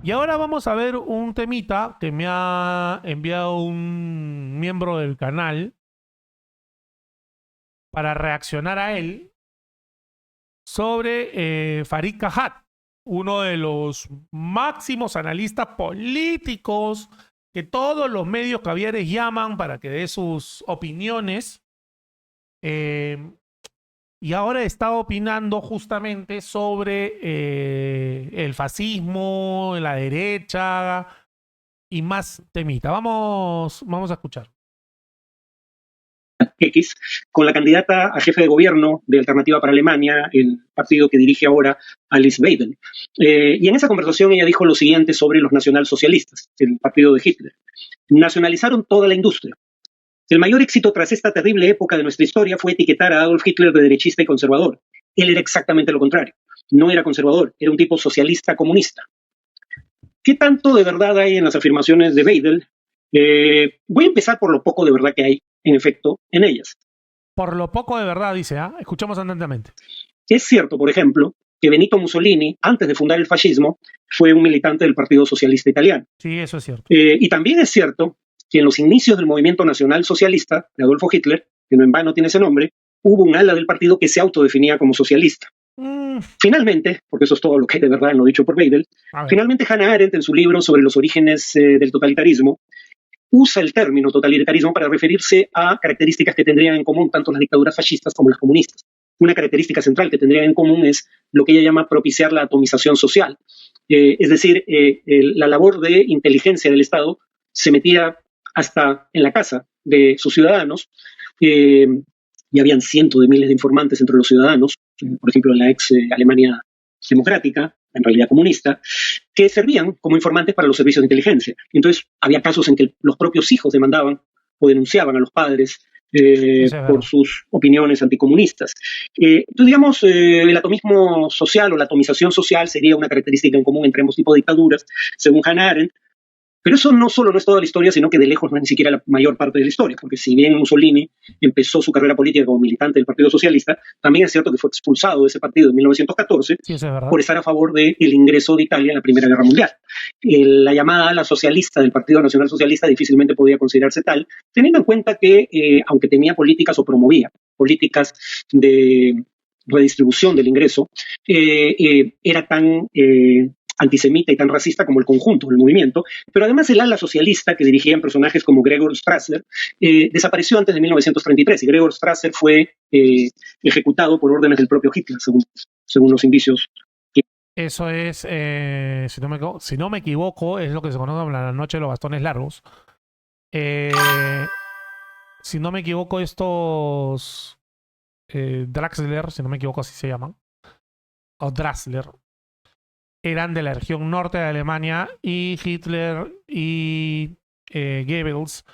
Y ahora vamos a ver un temita que me ha enviado un miembro del canal para reaccionar a él sobre Farid Kahat, uno de los máximos analistas políticos que todos los medios caviares llaman para que dé sus opiniones. Eh, y ahora está opinando justamente sobre el fascismo, la derecha y más temita. Vamos a escuchar. X, con la candidata a jefe de gobierno de Alternativa para Alemania, el partido que dirige ahora Alice Weidel. Y en esa conversación ella dijo lo siguiente sobre los nacionalsocialistas, el partido de Hitler. Nacionalizaron toda la industria. El mayor éxito tras esta terrible época de nuestra historia fue etiquetar a Adolf Hitler de derechista y conservador. Él era exactamente lo contrario. No era conservador, era un tipo socialista comunista. ¿Qué tanto de verdad hay en las afirmaciones de Weidel? Voy a empezar por lo poco de verdad que hay, en efecto, en ellas. Por lo poco de verdad, dice, ¿ah? Escuchamos atentamente. Es cierto, por ejemplo, que Benito Mussolini, antes de fundar el fascismo, fue un militante del Partido Socialista Italiano. Sí, eso es cierto. Y también es cierto que en los inicios del movimiento nacional socialista de Adolfo Hitler, que no en vano tiene ese nombre, hubo un ala del partido que se autodefinía como socialista. Finalmente, porque eso es todo lo que hay de verdad en lo dicho por Weidel, finalmente Hannah Arendt, en su libro sobre los orígenes del totalitarismo, usa el término totalitarismo para referirse a características que tendrían en común tanto las dictaduras fascistas como las comunistas. Una característica central que tendrían en común es lo que ella llama propiciar la atomización social. Es decir, la labor de inteligencia del Estado se metía hasta en la casa de sus ciudadanos, y habían cientos de miles de informantes entre los ciudadanos, por ejemplo en la ex Alemania democrática, en realidad comunista, que servían como informantes para los servicios de inteligencia. Entonces había casos en que los propios hijos demandaban o denunciaban a los padres por sus opiniones anticomunistas. Entonces, digamos, el atomismo social o la atomización social sería una característica en común entre ambos tipos de dictaduras, según Hannah Arendt. Pero eso no solo no es toda la historia, sino que de lejos no es ni siquiera la mayor parte de la historia, porque si bien Mussolini empezó su carrera política como militante del Partido Socialista, también es cierto que fue expulsado de ese partido en 1914 por estar a favor del ingreso de Italia en la Primera Guerra Mundial. La llamada ala socialista del Partido Nacional Socialista difícilmente podía considerarse tal, teniendo en cuenta que, aunque tenía políticas o promovía políticas de redistribución del ingreso, era tan antisemita y tan racista como el conjunto del movimiento, pero además el ala socialista que dirigían personajes como Gregor Strasser desapareció antes de 1933 y Gregor Strasser fue ejecutado por órdenes del propio Hitler, según los indicios. Eso es, si no me equivoco, es lo que se conoce como la noche de los bastones largos. Si no me equivoco, estos Draxler, si no me equivoco así se llaman, o Draxler, eran de la región norte de Alemania y Hitler y Goebbels,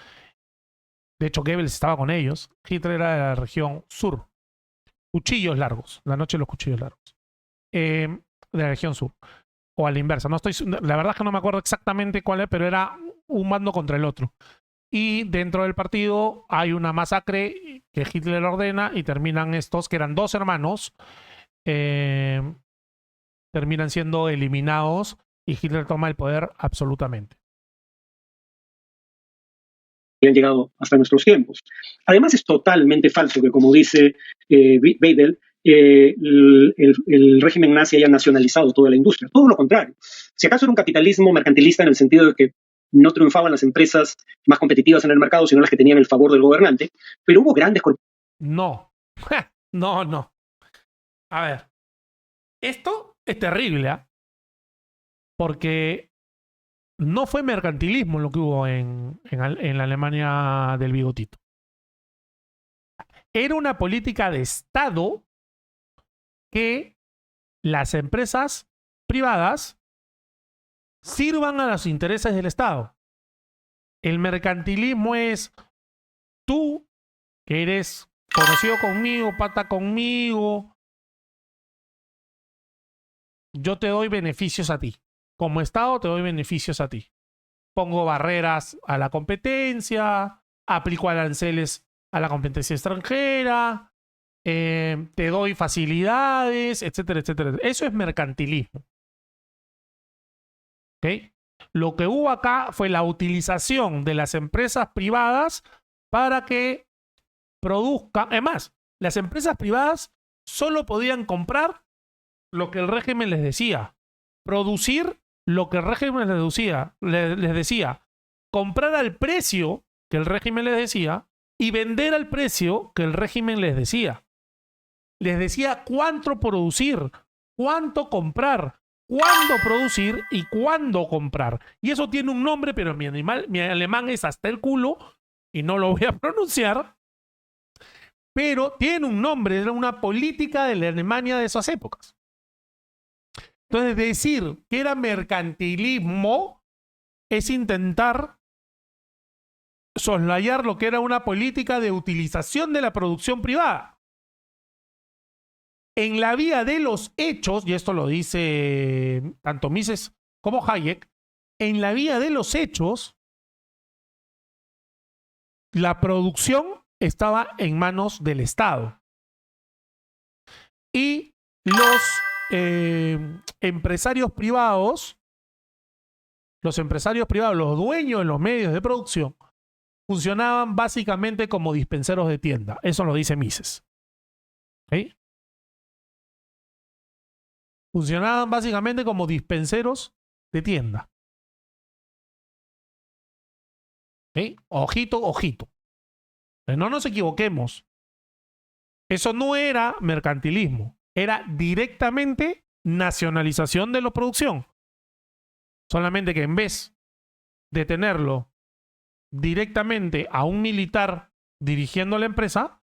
de hecho Goebbels estaba con ellos, Hitler era de la región sur, cuchillos largos, la noche de los cuchillos largos, de la región sur, o a la inversa, no estoy, la verdad es que no me acuerdo exactamente cuál es, pero era un bando contra el otro. Y dentro del partido hay una masacre que Hitler ordena y terminan estos, que eran dos hermanos, terminan siendo eliminados y Hitler toma el poder absolutamente. Han llegado hasta nuestros tiempos. Además es totalmente falso que, como dice Weidel, el régimen nazi haya nacionalizado toda la industria. Todo lo contrario. Si acaso era un capitalismo mercantilista en el sentido de que no triunfaban las empresas más competitivas en el mercado, sino las que tenían el favor del gobernante, pero hubo grandes corporaciones. No, no. A ver, esto es terrible, ¿eh? Porque no fue mercantilismo lo que hubo en la Alemania del bigotito. Era una política de Estado que las empresas privadas sirvan a los intereses del Estado. El mercantilismo es tú, que eres conocido conmigo, pata conmigo, yo te doy beneficios a ti. Como Estado te doy beneficios a ti. Pongo barreras a la competencia, aplico aranceles a la competencia extranjera, te doy facilidades, etcétera, etcétera. Eso es mercantilismo. ¿Ok? Lo que hubo acá fue la utilización de las empresas privadas para que produzcan. Además, las empresas privadas solo podían comprar lo que el régimen les decía, producir lo que el régimen les decía, comprar al precio que el régimen les decía y vender al precio que el régimen les decía. Les decía cuánto producir, cuánto comprar, cuándo producir y cuándo comprar. Y eso tiene un nombre, pero mi alemán es hasta el culo y no lo voy a pronunciar. Pero tiene un nombre, era una política de la Alemania de esas épocas. Entonces, decir que era mercantilismo es intentar soslayar lo que era una política de utilización de la producción privada. En la vía de los hechos, y esto lo dice tanto Mises como Hayek, en la vía de los hechos, la producción estaba en manos del Estado. Y los empresarios privados, los dueños de los medios de producción, funcionaban básicamente como dispenseros de tienda. Eso lo dice Mises. ¿Okay? Funcionaban básicamente como dispenseros de tienda. ¿Okay? Ojito, ojito. No nos equivoquemos. Eso no era mercantilismo. Era directamente nacionalización de la producción. Solamente que en vez de tenerlo directamente a un militar dirigiendo la empresa,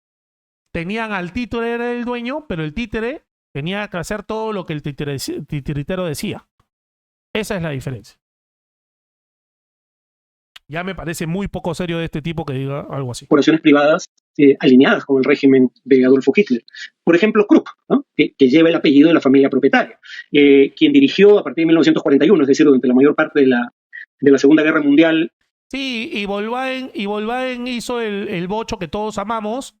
tenían al títere del dueño, pero el títere tenía que hacer todo lo que el titiritero decía. Esa es la diferencia. Ya me parece muy poco serio de este tipo que diga algo así. Corporaciones privadas alineadas con el régimen de Adolfo Hitler. Por ejemplo, Krupp, ¿no? que lleva el apellido de la familia propietaria, quien dirigió a partir de 1941, es decir, durante la mayor parte de la Segunda Guerra Mundial. Sí, y Volkswagen hizo el bocho que todos amamos.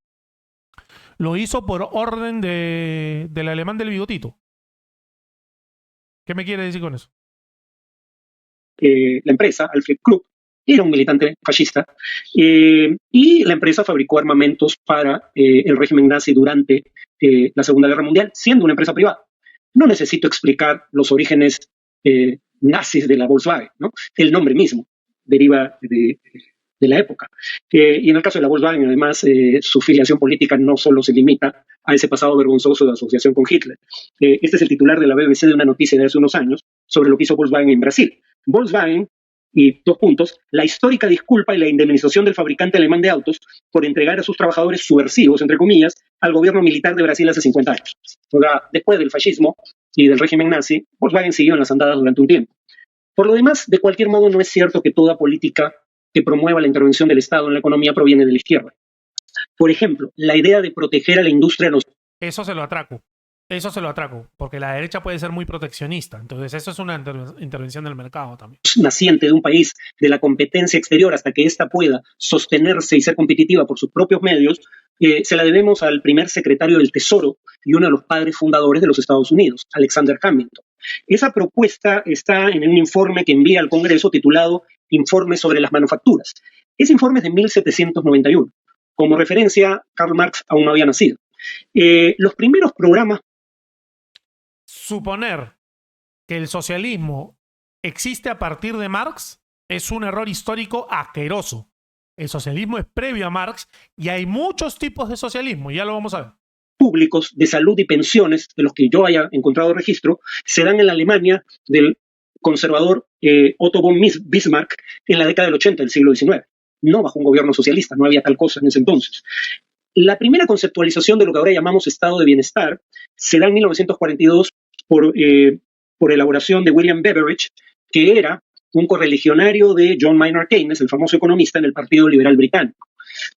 Lo hizo por orden del alemán del bigotito. ¿Qué me quiere decir con eso? La empresa, Alfred Krupp, era un militante fascista y la empresa fabricó armamentos para el régimen nazi durante la Segunda Guerra Mundial, siendo una empresa privada. No necesito explicar los orígenes nazis de la Volkswagen, ¿no? El nombre mismo deriva de la época. Y en el caso de la Volkswagen, además, su filiación política no solo se limita a ese pasado vergonzoso de asociación con Hitler. Este es el titular de la BBC de una noticia de hace unos años sobre lo que hizo Volkswagen en Brasil. Volkswagen, y 2 puntos, la histórica disculpa y la indemnización del fabricante alemán de autos por entregar a sus trabajadores subversivos, entre comillas, al gobierno militar de Brasil hace 50 años. O sea, después del fascismo y del régimen nazi, Volkswagen siguió en las andadas durante un tiempo. Por lo demás, de cualquier modo, no es cierto que toda política que promueva la intervención del Estado en la economía proviene de la izquierda. Por ejemplo, la idea de proteger a la industria nacional. Eso se lo atraco, porque la derecha puede ser muy proteccionista. Entonces, eso es una intervención del mercado también. Naciente de un país, de la competencia exterior, hasta que ésta pueda sostenerse y ser competitiva por sus propios medios, se la debemos al primer secretario del Tesoro y uno de los padres fundadores de los Estados Unidos, Alexander Hamilton. Esa propuesta está en un informe que envía al Congreso titulado Informe sobre las manufacturas. Ese informe es de 1791. Como referencia, Karl Marx aún no había nacido. Los primeros programas. Suponer que el socialismo existe a partir de Marx es un error histórico asqueroso. El socialismo es previo a Marx y hay muchos tipos de socialismo, ya lo vamos a ver. Públicos de salud y pensiones, de los que yo haya encontrado registro, se dan en la Alemania del conservador Otto von Bismarck en la década del 80 del siglo XIX. No bajo un gobierno socialista, no había tal cosa en ese entonces. La primera conceptualización de lo que ahora llamamos estado de bienestar se da en 1942 por elaboración de William Beveridge, que era un correligionario de John Maynard Keynes, el famoso economista en el Partido Liberal Británico.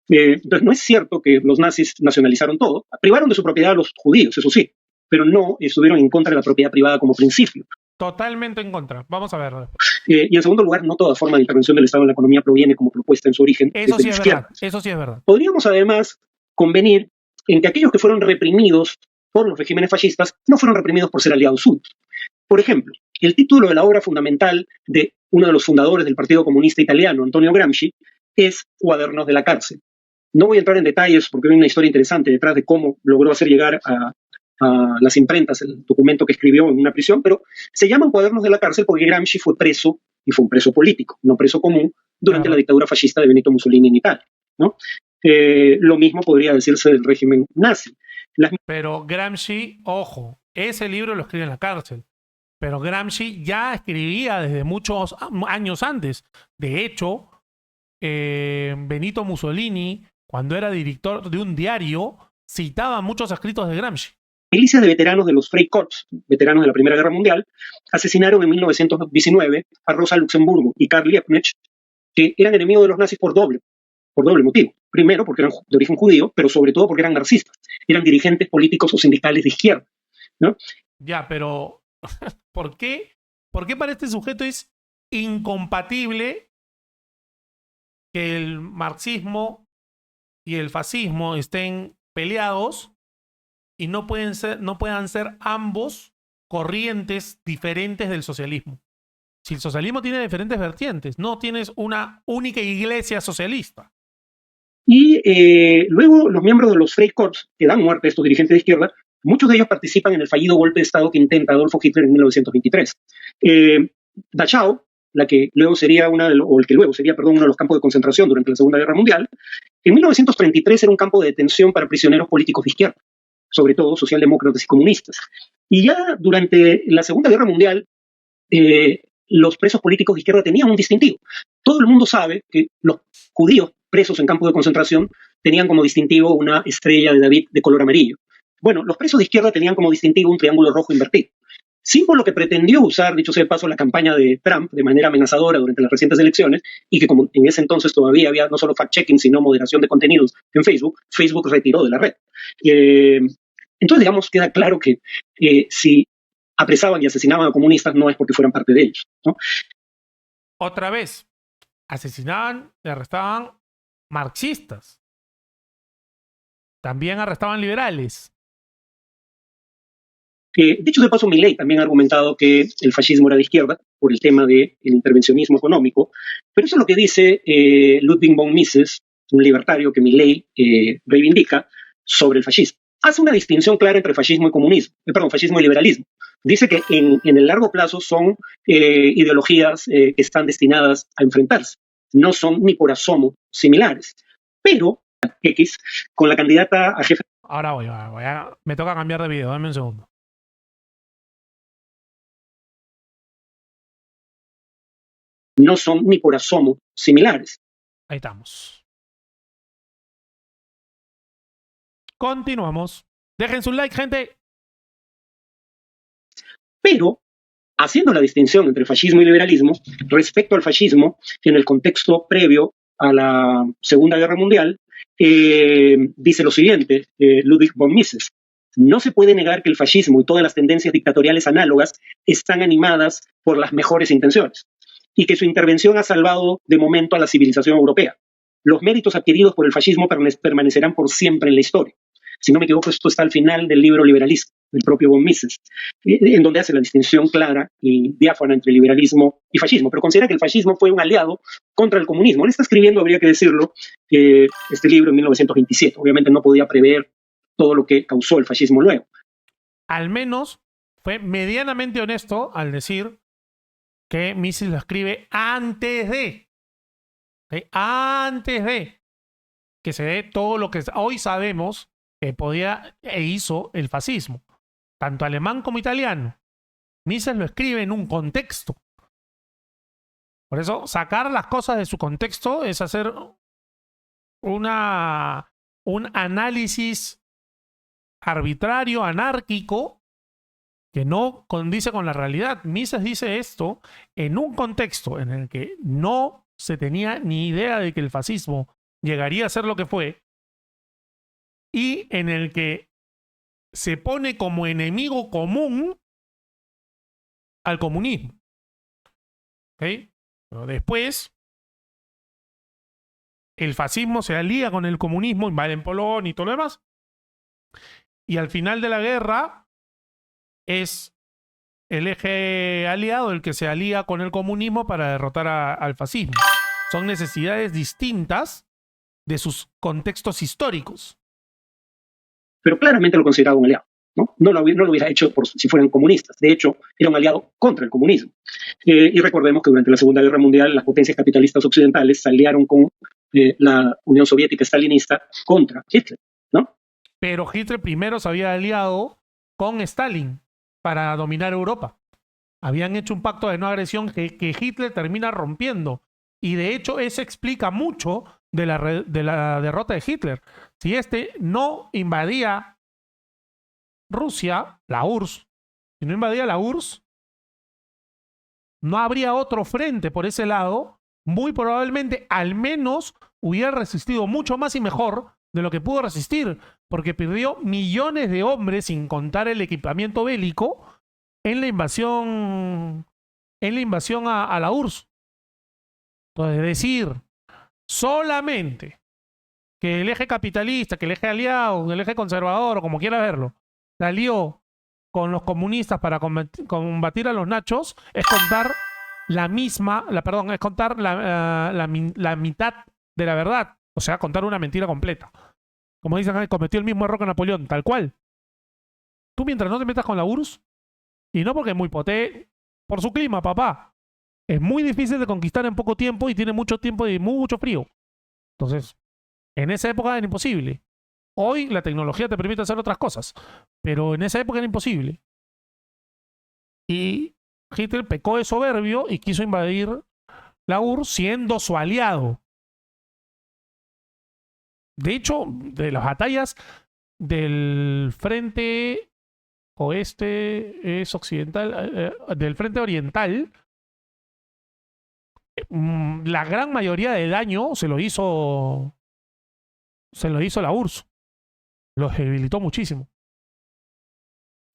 Entonces, no es cierto que los nazis nacionalizaron todo. Privaron de su propiedad a los judíos, eso sí, pero no estuvieron en contra de la propiedad privada como principio. Totalmente en contra. Vamos a verlo después. Y en segundo lugar, no toda forma de intervención del Estado en la economía proviene como propuesta en su origen. Eso sí es verdad. Eso sí es verdad. Podríamos además convenir en que aquellos que fueron reprimidos por los regímenes fascistas no fueron reprimidos por ser aliados suyos. Por ejemplo, El título de la obra fundamental de uno de los fundadores del Partido Comunista Italiano, Antonio Gramsci, es Cuadernos de la cárcel. No voy a entrar en detalles porque hay una historia interesante detrás de cómo logró hacer llegar a las imprentas el documento que escribió en una prisión, pero se llaman Cuadernos de la cárcel porque Gramsci fue preso, y fue un preso político, no preso común, durante la dictadura fascista de Benito Mussolini en Italia, ¿no? Lo mismo podría decirse del régimen nazi. Pero Gramsci, ojo, ese libro lo escribe en la cárcel. Pero Gramsci ya escribía desde muchos años antes. De hecho, Benito Mussolini, cuando era director de un diario, citaba muchos escritos de Gramsci. Milicias de veteranos de los Freikorps, veteranos de la Primera Guerra Mundial, asesinaron en 1919 a Rosa Luxemburgo y Karl Liebknecht, que eran enemigos de los nazis por doble motivo. Primero, porque eran de origen judío, pero sobre todo porque eran marxistas. Eran dirigentes políticos o sindicales de izquierda, ¿no? Ya, pero ¿por qué para este sujeto es incompatible que el marxismo y el fascismo estén peleados y no puedan ser ambos corrientes diferentes del socialismo? Si el socialismo tiene diferentes vertientes, no tienes una única iglesia socialista. Y luego los miembros de los Freikorps que dan muerte a estos dirigentes de izquierda, muchos de ellos participan en el fallido golpe de Estado que intenta Adolfo Hitler en 1923. Dachau, la que luego sería uno de los campos de concentración durante la Segunda Guerra Mundial, en 1933 era un campo de detención para prisioneros políticos de izquierda, sobre todo socialdemócratas y comunistas. Y ya durante la Segunda Guerra Mundial, los presos políticos de izquierda tenían un distintivo. Todo el mundo sabe que los judíos presos en campos de concentración tenían como distintivo una estrella de David de color amarillo. Bueno, los presos de izquierda tenían como distintivo un triángulo rojo invertido. Símbolo que pretendió usar, dicho sea de paso, la campaña de Trump de manera amenazadora durante las recientes elecciones, y que como en ese entonces todavía había no solo fact-checking, sino moderación de contenidos en Facebook, Facebook retiró de la red. Entonces, digamos, queda claro que si apresaban y asesinaban a comunistas no es porque fueran parte de ellos, ¿no? Otra vez, asesinaban y arrestaban marxistas. También arrestaban liberales. Dicho de paso, Milei también ha argumentado que el fascismo era de izquierda por el tema del intervencionismo económico, pero eso es lo que dice Ludwig von Mises, un libertario que Milei reivindica sobre el fascismo. Hace una distinción clara entre fascismo y liberalismo. Dice que en el largo plazo son ideologías que están destinadas a enfrentarse. No son ni por asomo similares. Pero X, con la candidata a jefe... Ahora me toca cambiar de video, dame un segundo. No son ni por asomo similares. Ahí estamos. Continuamos. Dejen su like, gente. Pero, haciendo la distinción entre fascismo y liberalismo, respecto al fascismo, en el contexto previo a la Segunda Guerra Mundial, dice lo siguiente, Ludwig von Mises: no se puede negar que el fascismo y todas las tendencias dictatoriales análogas están animadas por las mejores intenciones, y que su intervención ha salvado de momento a la civilización europea. Los méritos adquiridos por el fascismo permanecerán por siempre en la historia. Si no me equivoco, esto está al final del libro Liberalismo, del propio von Mises, en donde hace la distinción clara y diáfana entre liberalismo y fascismo, pero considera que el fascismo fue un aliado contra el comunismo. Él está escribiendo, habría que decirlo, este libro en 1927. Obviamente no podía prever todo lo que causó el fascismo luego. Al menos fue medianamente honesto al decir que Mises lo escribe antes de que se dé todo lo que hoy sabemos que podía e hizo el fascismo, tanto alemán como italiano. Mises lo escribe en un contexto. Por eso, sacar las cosas de su contexto es hacer un análisis arbitrario, anárquico, que no condice con la realidad. Mises dice esto en un contexto en el que no se tenía ni idea de que el fascismo llegaría a ser lo que fue, y en el que se pone como enemigo común al comunismo. ¿Okay? Pero después, el fascismo se alía con el comunismo, invaden Polonia y todo lo demás, y al final de la guerra es el eje aliado, el que se alía con el comunismo para derrotar al fascismo. Son necesidades distintas de sus contextos históricos. Pero claramente lo consideraba un aliado. No lo hubiera hecho si fueran comunistas. De hecho, era un aliado contra el comunismo. Y recordemos que durante la Segunda Guerra Mundial las potencias capitalistas occidentales se aliaron con la Unión Soviética stalinista contra Hitler, ¿no? Pero Hitler primero se había aliado con Stalin para dominar Europa. Habían hecho un pacto de no agresión que Hitler termina rompiendo. Y de hecho eso explica mucho de la derrota de Hitler. Si este no invadía Rusia, la URSS, si no invadía la URSS, no habría otro frente por ese lado. Muy probablemente al menos hubiera resistido mucho más y mejor de lo que pudo resistir, porque perdió millones de hombres, sin contar el equipamiento bélico, en la invasión a la URSS. Entonces, decir solamente que el eje capitalista, que el eje aliado, el eje conservador, o como quiera verlo, salió con los comunistas para combatir a los nachos, es contar es contar la mitad de la verdad. O sea, contar una mentira completa. Como dicen, cometió el mismo error que Napoleón, tal cual. Tú mientras no te metas con la URSS, y no porque es muy potente, por su clima, papá, es muy difícil de conquistar en poco tiempo y tiene mucho tiempo y mucho frío. Entonces, en esa época era imposible. Hoy la tecnología te permite hacer otras cosas, pero en esa época era imposible. Y Hitler pecó de soberbio y quiso invadir la URSS siendo su aliado. De hecho, de las batallas del frente oeste es occidental, del frente oriental, la gran mayoría del daño se lo hizo la URSS. Los debilitó muchísimo.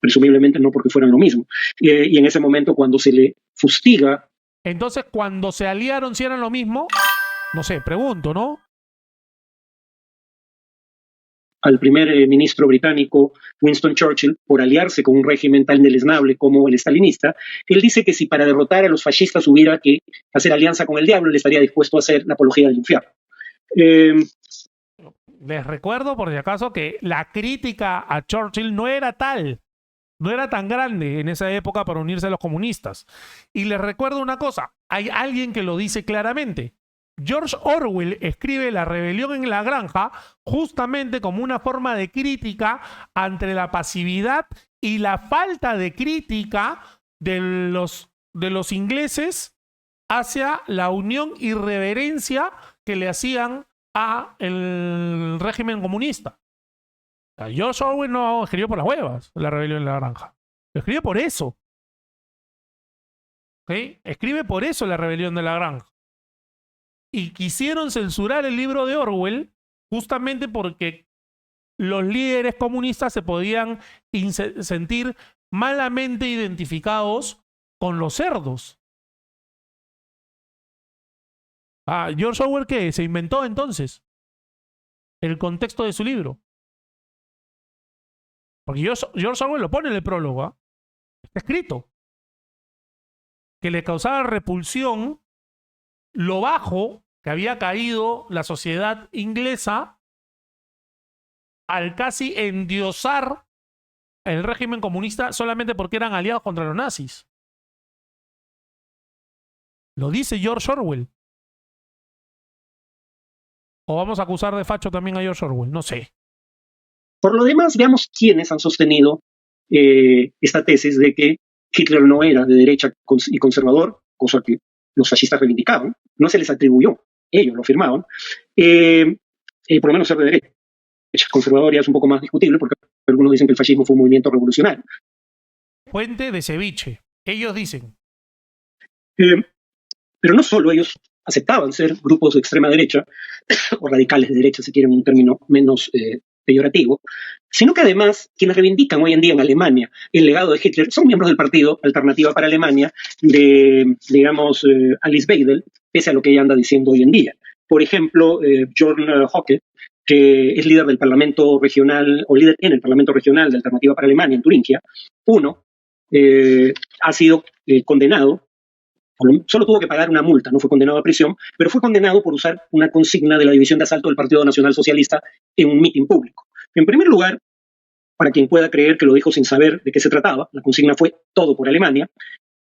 Presumiblemente no porque fueran lo mismo. Y en ese momento, cuando se le fustiga... Entonces, cuando se aliaron, si eran lo mismo, no sé, pregunto, ¿no? Al primer ministro británico Winston Churchill por aliarse con un régimen tan deleznable como el stalinista, él dice que si para derrotar a los fascistas hubiera que hacer alianza con el diablo, él estaría dispuesto a hacer la apología del infierno. Les recuerdo, por si acaso, que la crítica a Churchill no era tal, no era tan grande en esa época para unirse a los comunistas. Y les recuerdo una cosa, hay alguien que lo dice claramente. George Orwell escribe La rebelión en la granja justamente como una forma de crítica ante la pasividad y la falta de crítica de los ingleses hacia la unión y reverencia que le hacían a el régimen comunista. George Orwell no escribió por las huevas La rebelión en la granja. Lo escribe por eso. ¿Okay? Escribe por eso La rebelión de la granja. Y quisieron censurar el libro de Orwell justamente porque los líderes comunistas se podían sentir malamente identificados con los cerdos. George Orwell, ¿qué? Se inventó entonces el contexto de su libro. Porque George Orwell lo pone en el prólogo. Está escrito. Que le causaba repulsión lo bajo que había caído la sociedad inglesa al casi endiosar el régimen comunista solamente porque eran aliados contra los nazis. Lo dice George Orwell. ¿O vamos a acusar de facho también a George Orwell? No sé. Por lo demás, veamos quiénes han sostenido esta tesis de que Hitler no era de derecha y conservador, cosa que los fascistas reivindicaban, no se les atribuyó, ellos lo afirmaban, por lo menos ser de derecha. Conservador ya es un poco más discutible porque algunos dicen que el fascismo fue un movimiento revolucionario. Fuente de ceviche, ellos dicen. Pero no solo ellos aceptaban ser grupos de extrema derecha, o radicales de derecha, si quieren un término menos peyorativo, sino que además quienes reivindican hoy en día en Alemania el legado de Hitler son miembros del partido Alternativa para Alemania de, digamos, Alice Weidel, pese a lo que ella anda diciendo hoy en día. Por ejemplo, Björn Höcke, que es líder del Parlamento Regional, o líder en el Parlamento Regional de Alternativa para Alemania en Turingia, uno, ha sido condenado. Solo tuvo que pagar una multa, no fue condenado a prisión, pero fue condenado por usar una consigna de la División de Asalto del Partido Nacional Socialista en un mitin público. En primer lugar, para quien pueda creer que lo dijo sin saber de qué se trataba, la consigna fue todo por Alemania,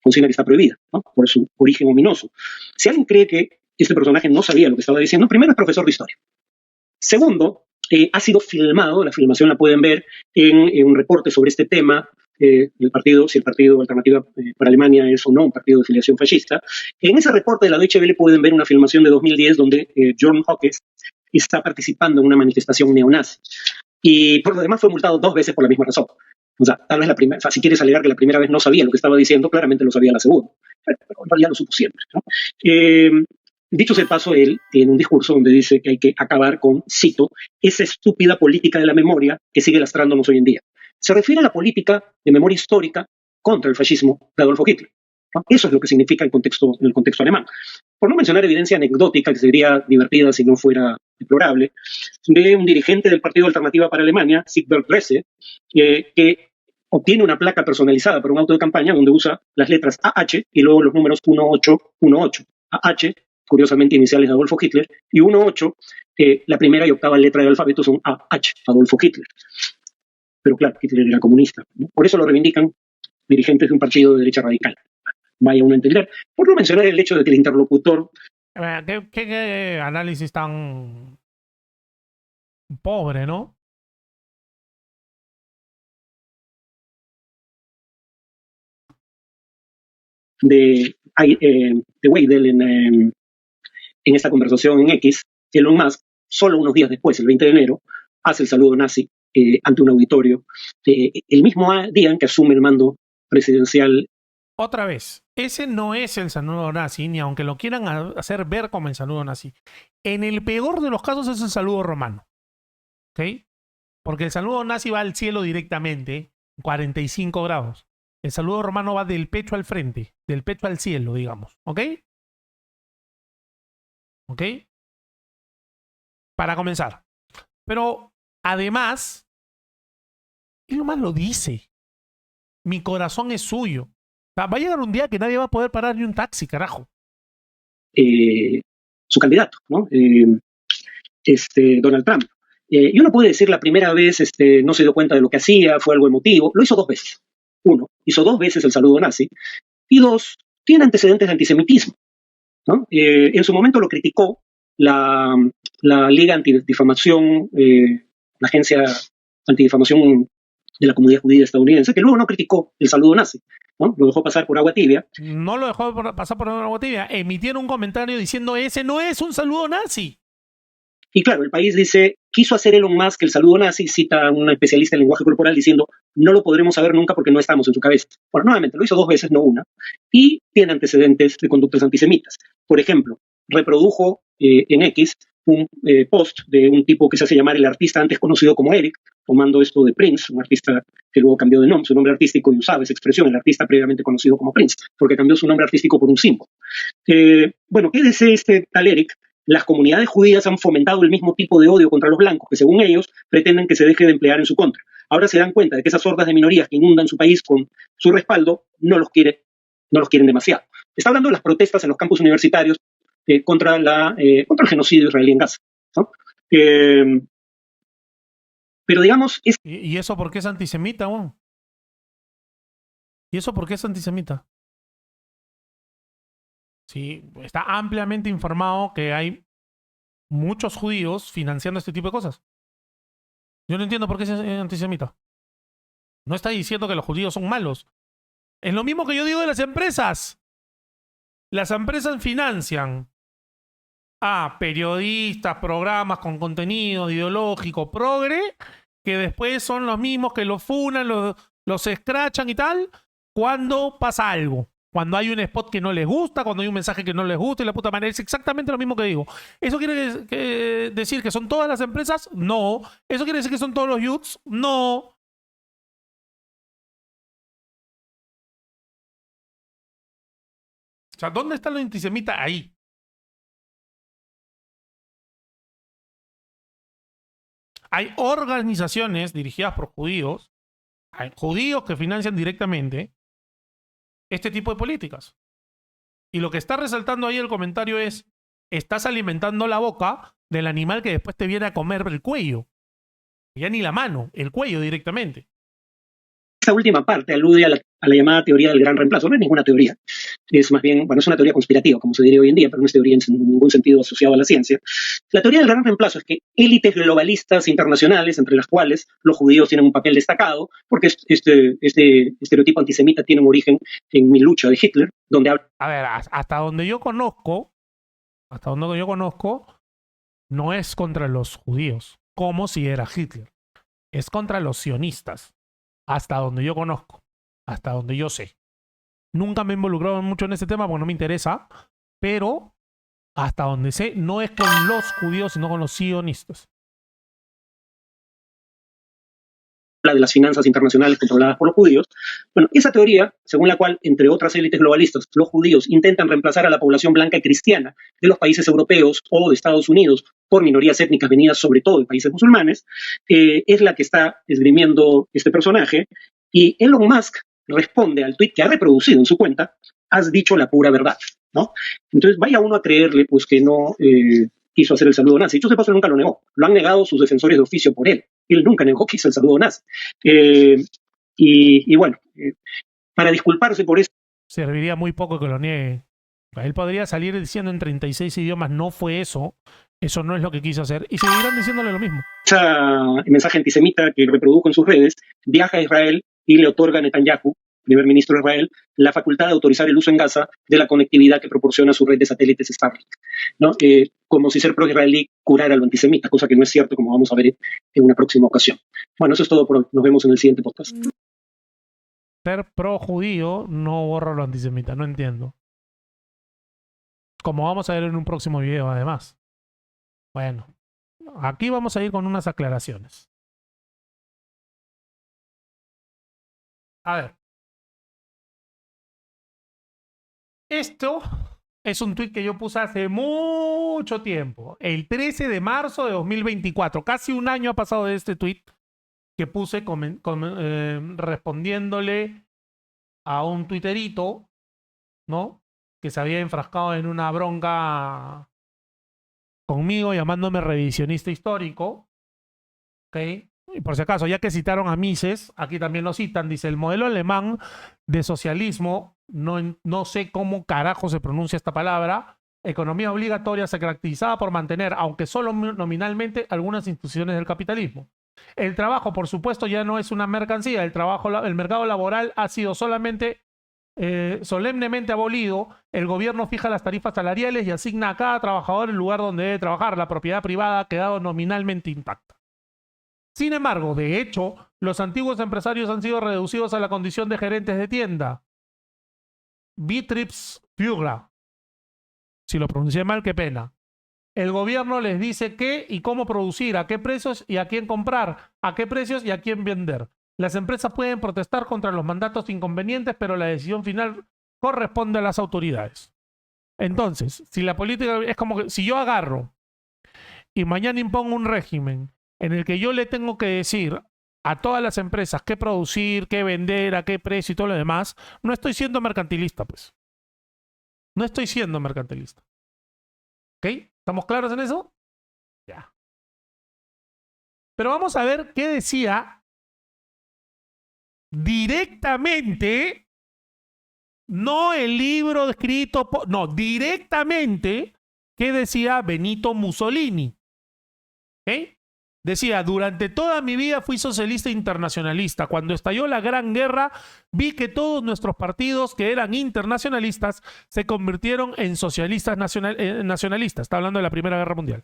consigna que está prohibida, ¿no?, por su origen ominoso. Si alguien cree que este personaje no sabía lo que estaba diciendo, primero es profesor de historia. Segundo, ha sido filmado, la filmación la pueden ver en un reporte sobre este tema, el partido, si el partido Alternativa para Alemania es o no un partido de filiación fascista. En ese reporte de la Deutsche Welle pueden ver una filmación de 2010 donde Jörn Höcke está participando en una manifestación neonazi. Y por lo demás fue multado 2 veces por la misma razón. O sea, tal vez la primera, o sea, si quieres alegar que la primera vez no sabía lo que estaba diciendo, claramente lo sabía la segunda. Pero en realidad lo supo siempre, ¿no? Dicho sea de paso, él tiene un discurso donde dice que hay que acabar con, cito, esa estúpida política de la memoria que sigue lastrándonos hoy en día. Se refiere a la política de memoria histórica contra el fascismo de Adolfo Hitler, ¿no? Eso es lo que significa en el contexto alemán. Por no mencionar evidencia anecdótica, que sería divertida si no fuera deplorable, de un dirigente del Partido Alternativa para Alemania, Siegbert Resse, que obtiene una placa personalizada para un auto de campaña donde usa las letras AH y luego los números 1818. AH, curiosamente iniciales de Adolfo Hitler, y 18, la primera y octava letra del alfabeto son AH, Adolfo Hitler. Pero claro, Hitler era comunista, ¿no? Por eso lo reivindican dirigentes de un partido de derecha radical. Vaya uno a entender. Por no mencionar el hecho de que el interlocutor... ¿Qué análisis tan pobre, ¿no? de Weidel en esta conversación en X, Elon Musk, solo unos días después, el 20 de enero, hace el saludo nazi ante un auditorio, el mismo día en que asume el mando presidencial. Otra vez, ese no es el saludo nazi, ni aunque lo quieran hacer ver como el saludo nazi. En el peor de los casos es el saludo romano. ¿Ok? Porque el saludo nazi va al cielo directamente, 45 grados. El saludo romano va del pecho al frente, del pecho al cielo, digamos. ¿Ok? ¿Ok? Para comenzar. Pero además, él nomás lo dice. Mi corazón es suyo. O sea, va a llegar un día que nadie va a poder parar ni un taxi, carajo. Su candidato, ¿no? Donald Trump. Y uno puede decir la primera vez no se dio cuenta de lo que hacía, fue algo emotivo. Lo hizo 2 veces. 1, hizo 2 veces el saludo nazi. Y 2, tiene antecedentes de antisemitismo, ¿no? En su momento lo criticó la Liga Antidifamación, la agencia antidifamación de la comunidad judía estadounidense, que luego no criticó el saludo nazi, ¿no? Lo dejó pasar por agua tibia. No lo dejó pasar por agua tibia. Emitieron un comentario diciendo ese no es un saludo nazi. Y claro, el país dice, quiso hacer Elon Musk el saludo nazi, cita a un especialista en lenguaje corporal diciendo, no lo podremos saber nunca porque no estamos en su cabeza. Bueno, nuevamente, lo hizo 2 veces, no una, y tiene antecedentes de conductas antisemitas. Por ejemplo, reprodujo en X un post de un tipo que se hace llamar el artista antes conocido como Eric, tomando esto de Prince, un artista que luego cambió de nombre, su nombre artístico, y usaba esa expresión, el artista previamente conocido como Prince, porque cambió su nombre artístico por un símbolo. Bueno, ¿qué dice este tal Eric? Las comunidades judías han fomentado el mismo tipo de odio contra los blancos que, según ellos, pretenden que se deje de emplear en su contra. Ahora se dan cuenta de que esas hordas de minorías que inundan su país con su respaldo no los quieren demasiado. Está hablando de las protestas en los campus universitarios contra el genocidio israelí en Gaza, ¿no? Pero digamos... ¿Y eso por qué es antisemita, Juan? ¿Y eso por qué es antisemita? Sí, está ampliamente informado que hay muchos judíos financiando este tipo de cosas. Yo no entiendo por qué es antisemita. No está diciendo que los judíos son malos. Es lo mismo que yo digo de las empresas. Las empresas financian a periodistas, programas con contenido ideológico progre, que después son los mismos que los funan, los escrachan y tal, cuando pasa algo. Cuando hay un spot que no les gusta, cuando hay un mensaje que no les gusta y la puta manera, es exactamente lo mismo que digo. ¿Eso quiere decir que son todas las empresas? No. ¿Eso quiere decir que son todos los youths? No. O sea, ¿dónde está lo antisemita ahí? Hay organizaciones dirigidas por judíos, hay judíos que financian directamente, este tipo de políticas. Y lo que está resaltando ahí el comentario es, estás alimentando la boca del animal que después te viene a comer el cuello. Ya ni la mano, el cuello directamente. Esta última parte alude a la llamada teoría del gran reemplazo. No es ninguna teoría. Es más bien, bueno, es una teoría conspirativa, como se diría hoy en día, pero no es teoría en ningún sentido asociado a la ciencia. La teoría del gran reemplazo es que élites globalistas internacionales, entre las cuales los judíos tienen un papel destacado, porque este estereotipo antisemita tiene un origen en mi lucha de Hitler, donde habla... A ver, hasta donde yo conozco, no es contra los judíos, como si era Hitler. Es contra los sionistas. Hasta donde yo conozco, hasta donde yo sé. Nunca me he involucrado mucho en ese tema porque no me interesa, pero hasta donde sé, no es con los judíos, sino con los sionistas. De las finanzas internacionales controladas por los judíos. Bueno, esa teoría, según la cual, entre otras élites globalistas, los judíos intentan reemplazar a la población blanca y cristiana de los países europeos o de Estados Unidos por minorías étnicas venidas sobre todo de países musulmanes, es la que está esgrimiendo este personaje. Y Elon Musk responde al tuit que ha reproducido en su cuenta: has dicho la pura verdad, ¿no? Entonces vaya uno a creerle pues que no quiso hacer el saludo nazi. Dicho de paso, nunca lo negó. Lo han negado sus defensores de oficio por él. Él nunca negó que hizo el saludo nazi. Y bueno, para disculparse por eso... Serviría muy poco que lo niegue. Él podría salir diciendo en 36 idiomas, no fue eso, eso no es lo que quiso hacer, y seguirán diciéndole lo mismo. El mensaje antisemita que reprodujo en sus redes, viaja a Israel y le otorga a Netanyahu, primer ministro de Israel, la facultad de autorizar el uso en Gaza de la conectividad que proporciona su red de satélites Starlink, ¿no? Como si ser pro-israelí curara lo antisemita, cosa que no es cierto, como vamos a ver en una próxima ocasión. Bueno, eso es todo por hoy. Nos vemos en el siguiente podcast. Ser pro-judío no borra lo antisemita, no entiendo. Como vamos a ver en un próximo video, además. Bueno, aquí vamos a ir con unas aclaraciones. A ver. Esto es un tuit que yo puse hace mucho tiempo, el 13 de marzo de 2024. Casi un año ha pasado de este tuit que puse respondiéndole a un tuiterito, ¿no? Que se había enfrascado en una bronca conmigo llamándome revisionista histórico. ¿Ok? Y por si acaso, ya que citaron a Mises, aquí también lo citan, dice: el modelo alemán de socialismo, no sé cómo carajo se pronuncia esta palabra, economía obligatoria, se caracterizaba por mantener, aunque solo nominalmente, algunas instituciones del capitalismo. El trabajo, por supuesto, ya no es una mercancía. El mercado laboral ha sido solemnemente abolido. El gobierno fija las tarifas salariales y asigna a cada trabajador el lugar donde debe trabajar. La propiedad privada ha quedado nominalmente intacta. Sin embargo, de hecho, los antiguos empresarios han sido reducidos a la condición de gerentes de tienda. Betriebsführer. Si lo pronuncié mal, qué pena. El gobierno les dice qué y cómo producir, a qué precios y a quién comprar, a qué precios y a quién vender. Las empresas pueden protestar contra los mandatos inconvenientes, pero la decisión final corresponde a las autoridades. Entonces, si la política es como que si yo agarro y mañana impongo un régimen en el que yo le tengo que decir a todas las empresas qué producir, qué vender, a qué precio y todo lo demás, no estoy siendo mercantilista, pues. No estoy siendo mercantilista. ¿Ok? ¿Estamos claros en eso? Ya. Pero vamos a ver qué decía directamente, no el libro escrito, no, directamente, qué decía Benito Mussolini. ¿Ok? Decía: durante toda mi vida fui socialista internacionalista. Cuando estalló la Gran Guerra, vi que todos nuestros partidos que eran internacionalistas se convirtieron en socialistas nacionalistas. Está hablando de la Primera Guerra Mundial.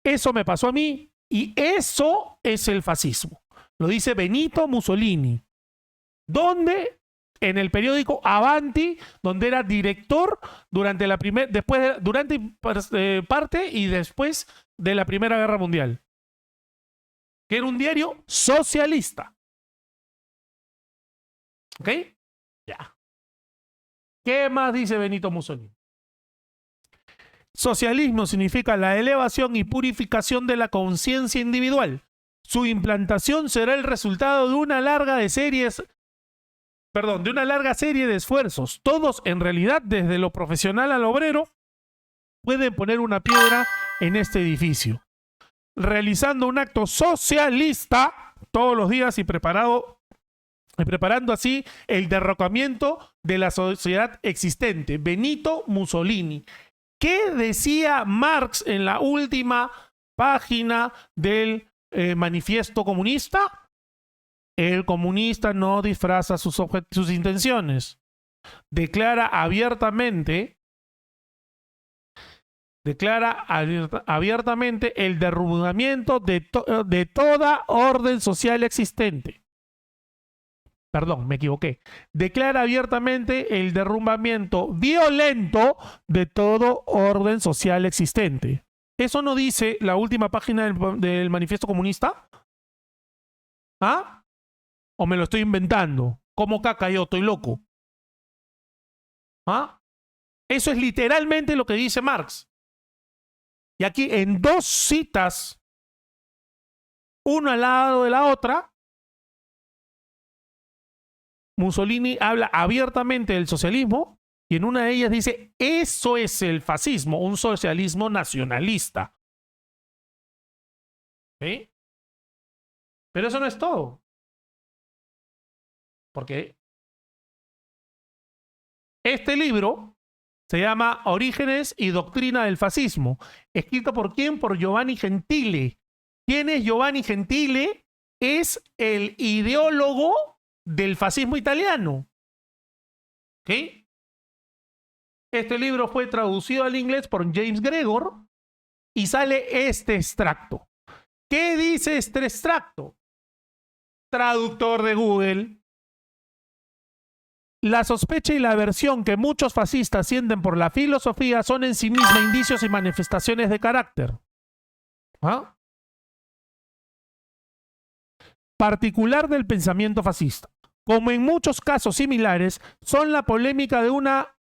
Eso me pasó a mí y eso es el fascismo. Lo dice Benito Mussolini. ¿Dónde? En el periódico Avanti, donde era director durante parte y después de la Primera Guerra Mundial, que era un diario socialista. ¿Ok? Ya. ¿Qué más dice Benito Mussolini? Socialismo significa la elevación y purificación de la conciencia individual. Su implantación será el resultado de una larga serie de una larga serie de esfuerzos. Todos, en realidad, desde lo profesional al obrero, pueden poner una piedra en este edificio, realizando un acto socialista todos los días y preparando así el derrocamiento de la sociedad existente. Benito Mussolini. ¿Qué decía Marx en la última página del manifiesto comunista? El comunista no disfraza sus intenciones. Declara abiertamente el derrumbamiento de toda orden social existente. Perdón, me equivoqué. Declara abiertamente el derrumbamiento violento de todo orden social existente. ¿Eso no dice la última página del manifiesto comunista? ¿Ah? ¿O me lo estoy inventando? ¿Cómo caca yo? ¿Estoy loco? ¿Ah? Eso es literalmente lo que dice Marx. Y aquí en dos citas, uno al lado de la otra, Mussolini habla abiertamente del socialismo y en una de ellas dice, eso es el fascismo, un socialismo nacionalista. ¿Sí? Pero eso no es todo. Porque este libro se llama Orígenes y Doctrina del Fascismo. ¿Escrito por quién? Por Giovanni Gentile. ¿Quién es Giovanni Gentile? Es el ideólogo del fascismo italiano. ¿Ok? Este libro fue traducido al inglés por James Gregor y sale este extracto. ¿Qué dice este extracto? Traductor de Google. La sospecha y la aversión que muchos fascistas sienten por la filosofía son en sí mismas indicios y manifestaciones de carácter. ¿Ah? Particular del pensamiento fascista. Como en muchos casos similares, son la polémica de una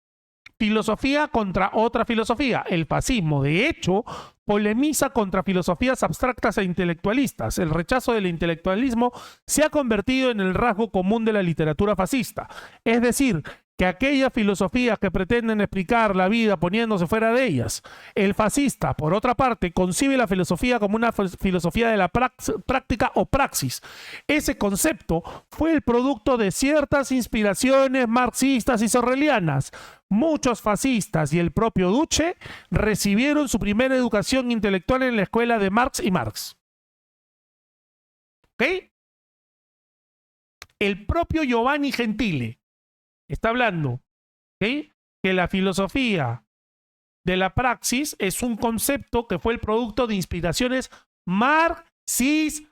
filosofía contra otra filosofía. El fascismo, de hecho, polemiza contra filosofías abstractas e intelectualistas. El rechazo del intelectualismo se ha convertido en el rasgo común de la literatura fascista. Es decir, que aquellas filosofías que pretenden explicar la vida poniéndose fuera de ellas. El fascista, por otra parte, concibe la filosofía como una filosofía de la práctica o praxis. Ese concepto fue el producto de ciertas inspiraciones marxistas y sorrelianas. Muchos fascistas y el propio Duce recibieron su primera educación intelectual en la escuela de Marx y Marx. ¿Ok? El propio Giovanni Gentile está hablando, ¿okay?, que la filosofía de la praxis es un concepto que fue el producto de inspiraciones marxistas.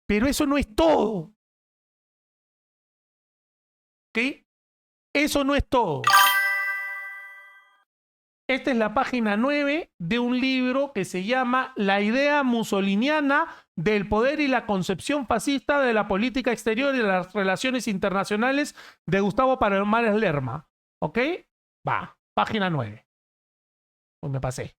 Pero eso no es todo. ¿Ok? Eso no es todo. Esta es la página 9 de un libro que se llama La idea mussoliniana del poder y la concepción fascista de la política exterior y de las relaciones internacionales de Gustavo Palomares Lerma. ¿Ok? Va, página 9. Pues me pasé.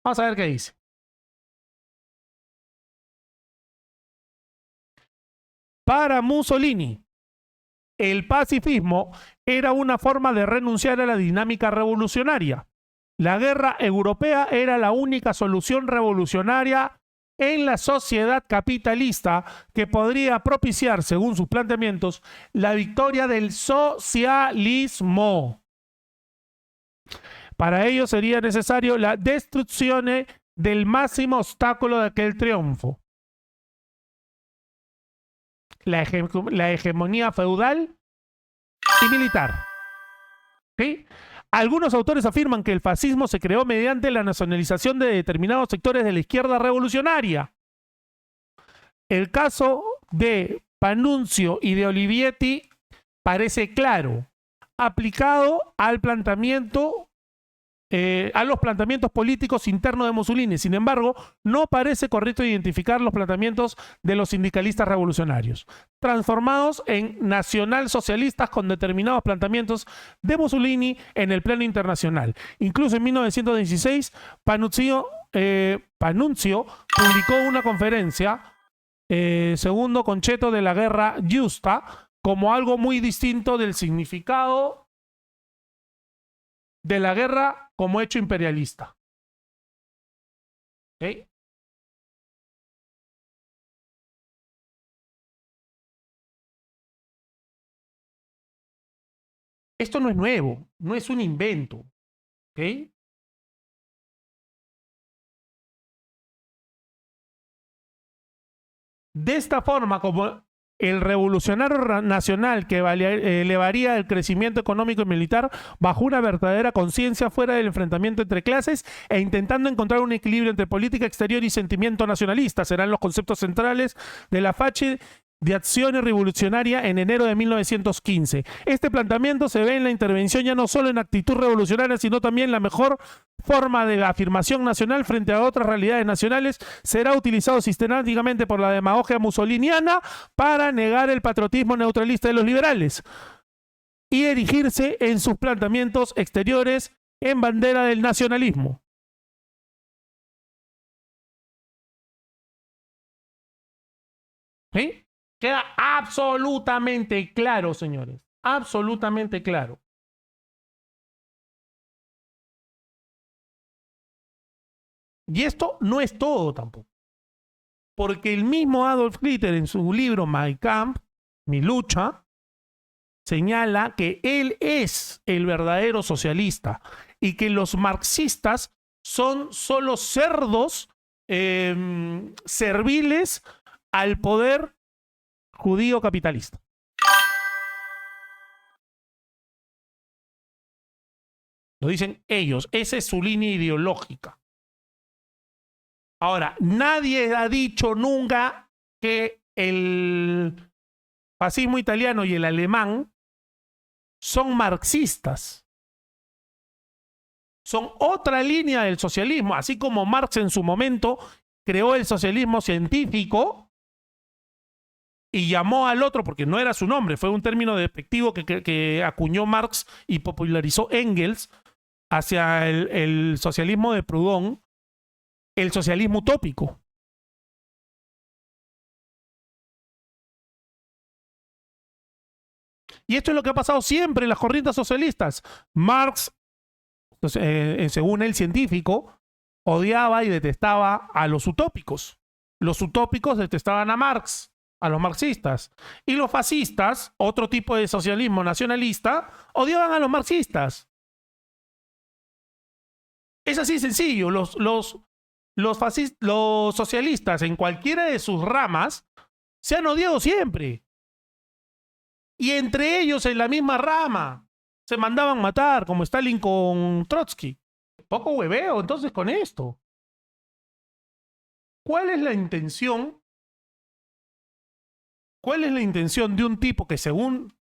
Vamos a ver qué dice. Para Mussolini, el pacifismo era una forma de renunciar a la dinámica revolucionaria. La guerra europea era la única solución revolucionaria en la sociedad capitalista que podría propiciar, según sus planteamientos, la victoria del socialismo. Para ello sería necesario la destrucción del máximo obstáculo de aquel triunfo. La hegemonía feudal y militar. ¿Sí? Algunos autores afirman que el fascismo se creó mediante la nacionalización de determinados sectores de la izquierda revolucionaria. El caso de Panunzio y de Olivetti parece claro, aplicado al planteamiento a los planteamientos políticos internos de Mussolini. Sin embargo, no parece correcto identificar los planteamientos de los sindicalistas revolucionarios, transformados en nacionalsocialistas con determinados planteamientos de Mussolini en el plano internacional. Incluso en 1916, Panunzio publicó una conferencia, segundo Concetto de la Guerra Justa, como algo muy distinto del significado de la guerra como hecho imperialista. ¿Okay? Esto no es nuevo, no es un invento. ¿Okay? De esta forma, como el revolucionario nacional que elevaría el crecimiento económico y militar bajo una verdadera conciencia fuera del enfrentamiento entre clases e intentando encontrar un equilibrio entre política exterior y sentimiento nacionalista serán los conceptos centrales de la Faccie de Acción Revolucionaria en enero de 1915. Este planteamiento se ve en la intervención ya no solo en actitud revolucionaria, sino también la mejor forma de afirmación nacional frente a otras realidades nacionales. Será utilizado sistemáticamente por la demagogia mussoliniana para negar el patriotismo neutralista de los liberales y erigirse en sus planteamientos exteriores en bandera del nacionalismo. ¿Sí? Queda absolutamente claro, señores. Absolutamente claro. Y esto no es todo tampoco. Porque el mismo Adolf Hitler en su libro Mein Kampf, Mi lucha, señala que él es el verdadero socialista y que los marxistas son solo cerdos serviles al poder judío capitalista. Lo dicen ellos, esa es su línea ideológica. Ahora, nadie ha dicho nunca que el fascismo italiano y el alemán son marxistas. Son otra línea del socialismo, así como Marx en su momento creó el socialismo científico y llamó al otro, porque no era su nombre, fue un término despectivo que acuñó Marx y popularizó Engels hacia el socialismo de Proudhon, el socialismo utópico. Y esto es lo que ha pasado siempre en las corrientes socialistas. Marx, según el científico, odiaba y detestaba a los utópicos. Los utópicos detestaban a Marx, a los marxistas. Y los fascistas, otro tipo de socialismo nacionalista, odiaban a los marxistas. Es así sencillo. Los socialistas en cualquiera de sus ramas se han odiado siempre. Y entre ellos en la misma rama se mandaban matar, como Stalin con Trotsky. Poco hueveo entonces con esto. ¿Cuál es la intención? ¿Cuál es la intención de un tipo que según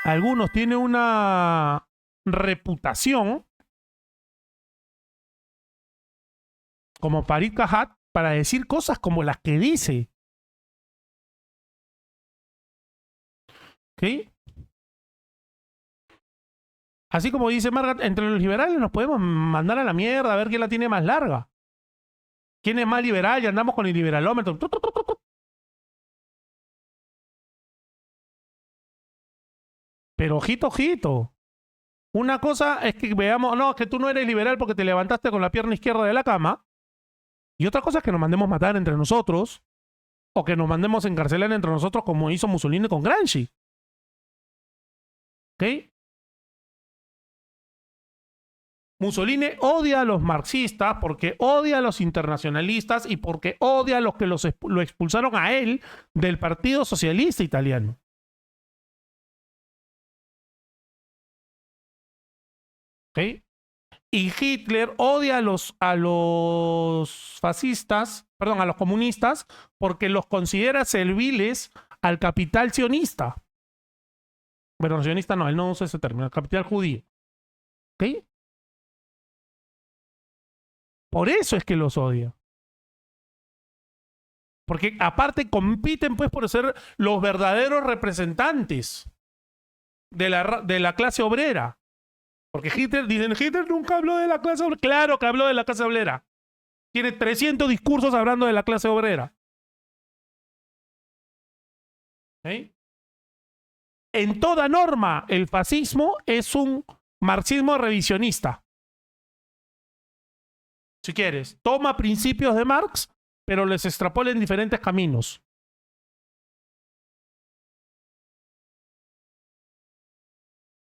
algunos tiene una reputación como Farid Kahat para decir cosas como las que dice? ¿Ok? Así como dice Margaret, entre los liberales nos podemos mandar a la mierda a ver quién la tiene más larga. ¿Quién es más liberal? Y andamos con el liberalómetro. Pero ojito, ojito. Una cosa es que veamos, no, es que tú no eres liberal porque te levantaste con la pierna izquierda de la cama. Y otra cosa es que nos mandemos matar entre nosotros o que nos mandemos encarcelar entre nosotros como hizo Mussolini con Gramsci. ¿Ok? Mussolini odia a los marxistas porque odia a los internacionalistas y porque odia a los que lo expulsaron a él del Partido Socialista Italiano. ¿Ok? Y Hitler odia a los fascistas, perdón, a los comunistas, porque los considera serviles al capital sionista. Bueno, sionista no, él no usa ese término, el capital judío. ¿Ok? Por eso es que los odia. Porque aparte compiten pues por ser los verdaderos representantes de la clase obrera. Porque Hitler, dicen, Hitler nunca habló de la clase obrera. Claro que habló de la clase obrera. Tiene 300 discursos hablando de la clase obrera. ¿Sí? En toda norma, el fascismo es un marxismo revisionista. Si quieres, toma principios de Marx, pero les extrapola en diferentes caminos.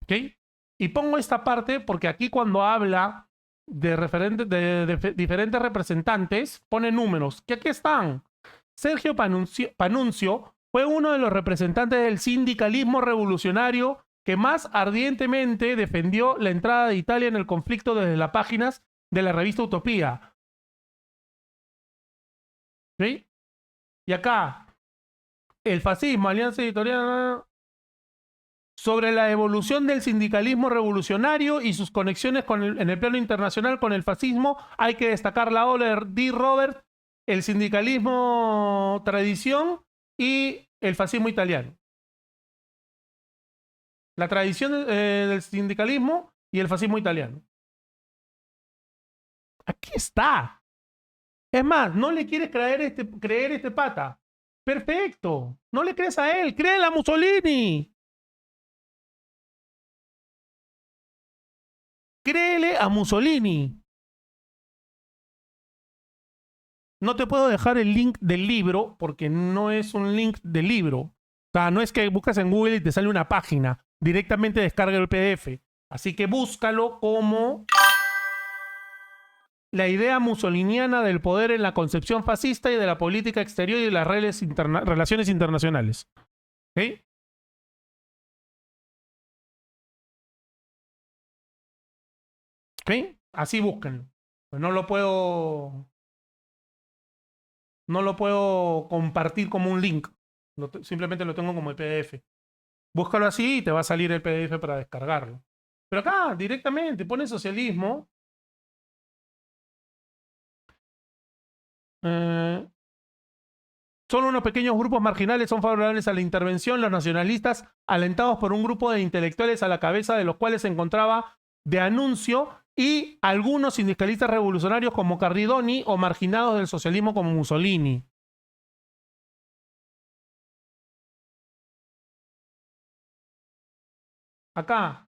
¿Ok? Y pongo esta parte porque aquí cuando habla de diferentes representantes, pone números, que aquí están. Sergio Panuncio fue uno de los representantes del sindicalismo revolucionario que más ardientemente defendió la entrada de Italia en el conflicto desde las páginas de la revista Utopía. ¿Sí? Y acá, el fascismo, Alianza Editorial, sobre la evolución del sindicalismo revolucionario y sus conexiones en el plano internacional con el fascismo, hay que destacar la obra de D. Robert, el sindicalismo tradición y el fascismo italiano. La tradición del sindicalismo y el fascismo italiano. Aquí está. Es más, no le quieres creer este pata. Perfecto. No le crees a él. Créele a Mussolini. Créele a Mussolini. No te puedo dejar el link del libro porque no es un link del libro. O sea, no es que buscas en Google y te sale una página. Directamente descarga el PDF. Así que búscalo como la idea mussoliniana del poder en la concepción fascista y de la política exterior y de las relaciones internacionales. ¿Ok? ¿Ok? Así búsquenlo. Pues no lo puedo compartir como un link. Simplemente lo tengo como el PDF. Búscalo así y te va a salir el PDF para descargarlo. Pero acá, directamente, pone socialismo. Solo unos pequeños grupos marginales son favorables a la intervención, los nacionalistas, alentados por un grupo de intelectuales a la cabeza de los cuales se encontraba de Anuncio y algunos sindicalistas revolucionarios como Carridoni o marginados del socialismo como Mussolini. Acá,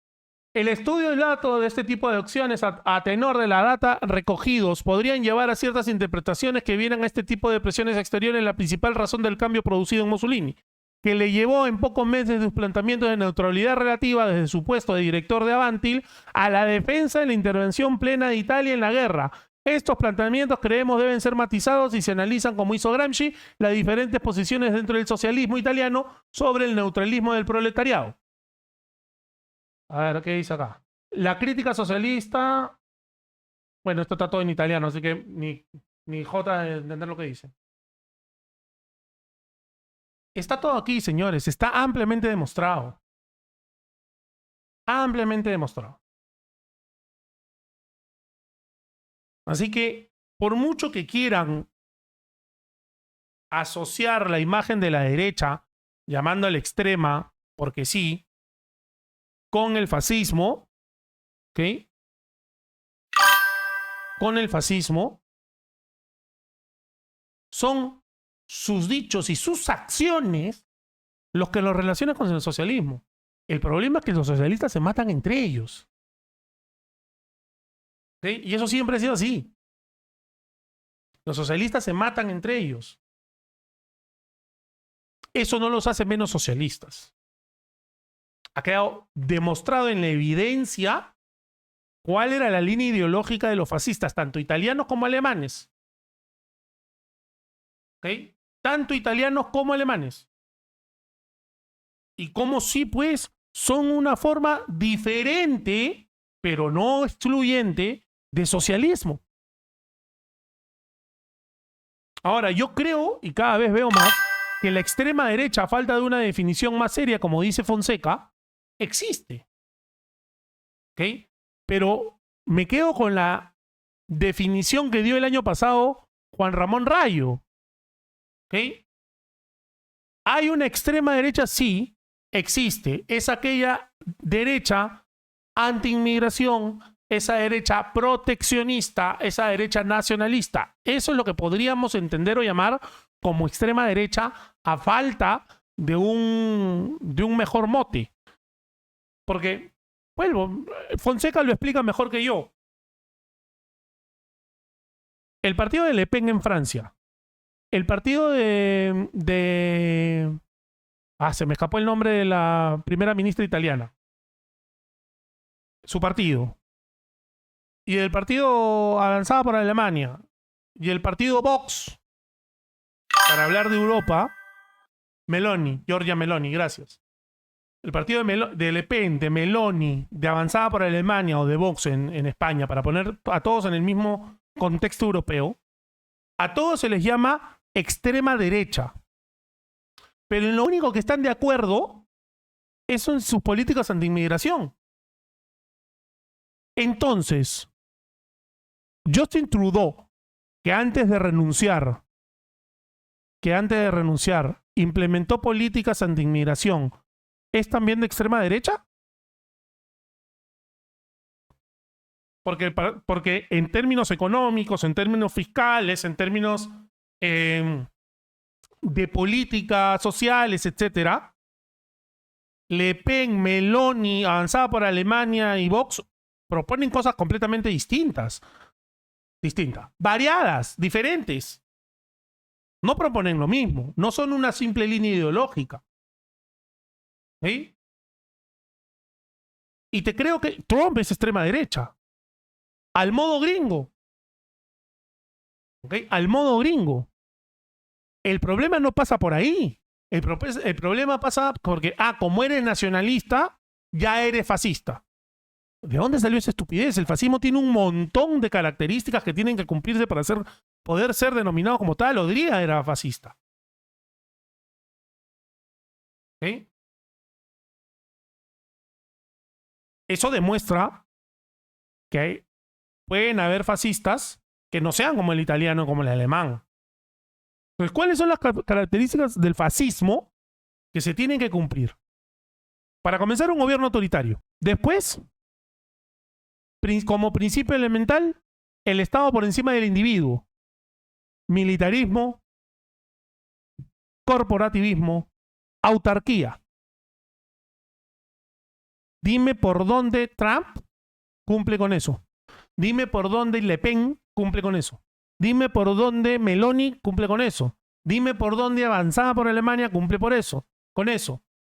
el estudio del dato de este tipo de opciones a tenor de la data recogidos podrían llevar a ciertas interpretaciones que vieran a este tipo de presiones exteriores la principal razón del cambio producido en Mussolini, que le llevó en pocos meses de sus planteamientos de neutralidad relativa desde su puesto de director de Avantil a la defensa de la intervención plena de Italia en la guerra. Estos planteamientos creemos deben ser matizados y se analizan, como hizo Gramsci, las diferentes posiciones dentro del socialismo italiano sobre el neutralismo del proletariado. A ver, ¿qué dice acá? La crítica socialista... Bueno, esto está todo en italiano, así que ni jota de entender lo que dice. Está todo aquí, señores. Está ampliamente demostrado. Ampliamente demostrado. Así que, por mucho que quieran asociar la imagen de la derecha, llamando a la extrema, porque sí, con el fascismo, ¿ok? Con el fascismo, son sus dichos y sus acciones los que los relacionan con el socialismo. El problema es que los socialistas se matan entre ellos. ¿Sí? Y eso siempre ha sido así. Los socialistas se matan entre ellos. Eso no los hace menos socialistas. Ha quedado demostrado en la evidencia cuál era la línea ideológica de los fascistas, tanto italianos como alemanes. ¿Ok? Tanto italianos como alemanes. Y cómo sí, pues, son una forma diferente, pero no excluyente, de socialismo. Ahora, yo creo, y cada vez veo más, que la extrema derecha, a falta de una definición más seria, como dice Fonseca, existe. ¿Ok? Pero me quedo con la definición que dio el año pasado Juan Ramón Rayo. ¿Ok? ¿Hay una extrema derecha? Sí, existe. Es aquella derecha anti-inmigración, esa derecha proteccionista, esa derecha nacionalista. Eso es lo que podríamos entender o llamar como extrema derecha a falta de un mejor mote. Porque, vuelvo, Fonseca lo explica mejor que yo. El partido de Le Pen en Francia, el partido se me escapó el nombre de la primera ministra italiana. Su partido. Y el partido Avanzada por Alemania. Y el partido Vox. Para hablar de Europa, Meloni, Giorgia Meloni, gracias. El partido de Le Pen, de Meloni, de Avanzada por Alemania o de Vox en España, para poner a todos en el mismo contexto europeo, a todos se les llama extrema derecha. Pero en lo único que están de acuerdo es en sus políticas anti-inmigración. Entonces, Justin Trudeau, que antes de renunciar, implementó políticas anti-inmigración, ¿es también de extrema derecha? Porque en términos económicos, en términos fiscales, en términos de políticas sociales, etc., Le Pen, Meloni, Avanzada por Alemania y Vox proponen cosas completamente distintas, variadas, diferentes. No proponen lo mismo, no son una simple línea ideológica. ¿Sí? Y te creo que Trump es extrema derecha. Al modo gringo. ¿Okay? Al modo gringo. El problema no pasa por ahí. El problema pasa porque, como eres nacionalista, ya eres fascista. ¿De dónde salió esa estupidez? El fascismo tiene un montón de características que tienen que cumplirse para poder ser denominado como tal. Odría era fascista. ¿Okay? Eso demuestra que pueden haber fascistas que no sean como el italiano o como el alemán. Entonces, ¿cuáles son las características del fascismo que se tienen que cumplir? Para comenzar, un gobierno autoritario. Después, como principio elemental, el Estado por encima del individuo. Militarismo, corporativismo, autarquía. Dime por dónde Trump cumple con eso. Dime por dónde Le Pen cumple con eso. Dime por dónde Meloni cumple con eso. Dime por dónde Avanzada por Alemania cumple con eso.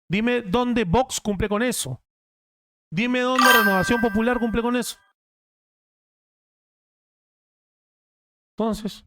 Dime dónde Vox cumple con eso. Dime dónde Renovación Popular cumple con eso. Entonces,